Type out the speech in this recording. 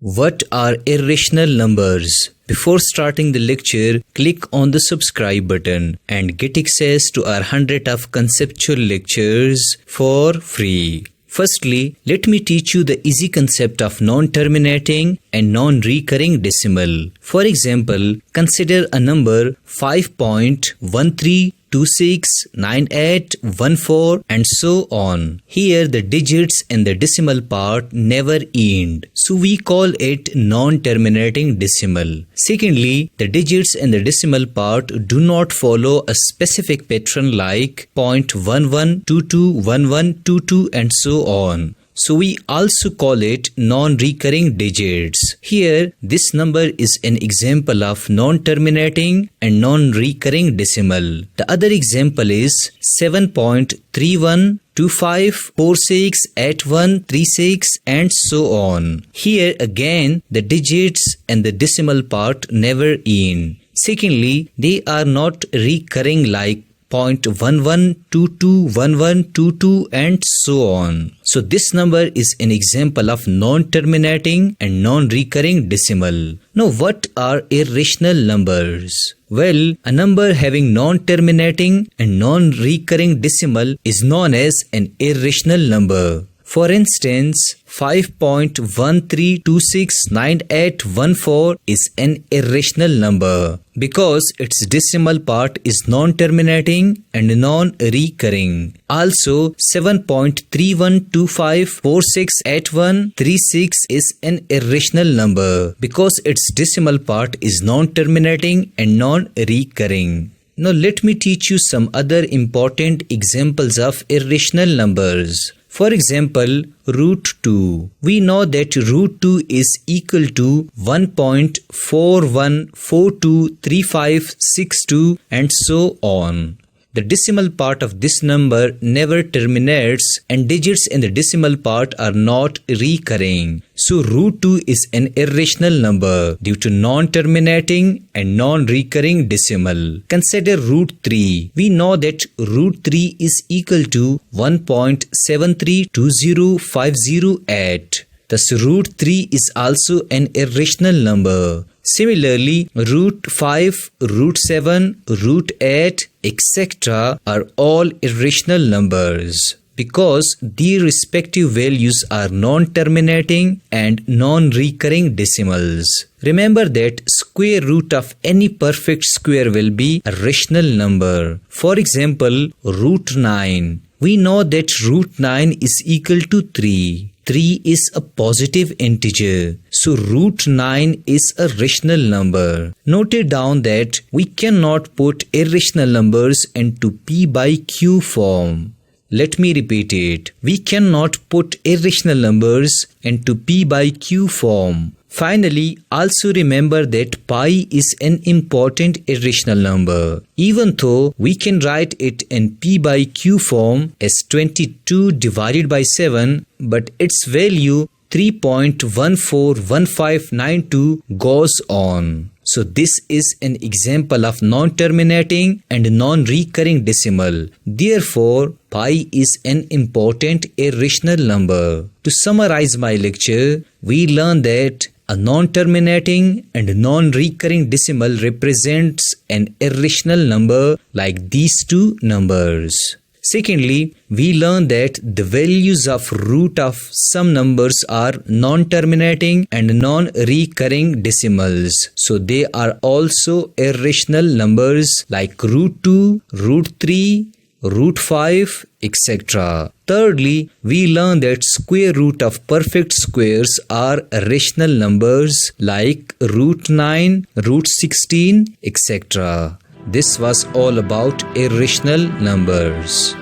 What are irrational numbers? Before starting the lecture, click on the subscribe button and get access to our 100 of conceptual lectures for free. Firstly, let me teach you the easy concept of non-terminating and non-recurring decimal. For example, consider a number 5.13269814 and so on. Here the digits and the decimal part never end, so we call it non-terminating decimal. Secondly, the digits and the decimal part do not follow a specific pattern like 0.11221122 and so on. So we also call it non-recurring digits. Here, this number is an example of non-terminating and non-recurring decimal. The other example is 7.3125468136 and so on. Here again, the digits and the decimal part never end. Secondly, they are not recurring like 0.11221122 and so on. So this number is an example of non-terminating and non-recurring decimal. Now what are irrational numbers? Well, a number having non-terminating and non-recurring decimal is known as an irrational number. For instance, 5.13269814 is an irrational number because its decimal part is non-terminating and non-recurring. Also, 7.3125468136 is an irrational number because its decimal part is non-terminating and non-recurring. Now let me teach you some other important examples of irrational numbers. For example, root 2. We know that root 2 is equal to 1.41423562 and so on. The decimal part of this number never terminates and digits in the decimal part are not recurring. So root 2 is an irrational number due to non-terminating and non-recurring decimal. Consider root 3. We know that root 3 is equal to 1.7320508. Thus root 3 is also an irrational number. Similarly, root 5, root 7, root 8, etc. are all irrational numbers because their respective values are non-terminating and non-recurring decimals. Remember that square root of any perfect square will be a rational number. For example, root 9. We know that root 9 is equal to 3. 3 is a positive integer, so root 9 is a rational number. Note it down that we cannot put irrational numbers into P by Q form. Let me repeat it. We cannot put irrational numbers into P by Q form. Finally, also remember that pi is an important irrational number. Even though we can write it in P by Q form as 22 divided by 7, but its value 3.141592 goes on. So this is an example of non-terminating and non-recurring decimal. Therefore, pi is an important irrational number. To summarize my lecture, we learned that a non-terminating and non-recurring decimal represents an irrational number like these two numbers. Secondly, we learn that the values of root of some numbers are non-terminating and non-recurring decimals. So they are also irrational numbers like root 2, root 3, root 5, etc. Thirdly, we learn that square root of perfect squares are rational numbers like root 9, root 16, etc. This was all about irrational numbers.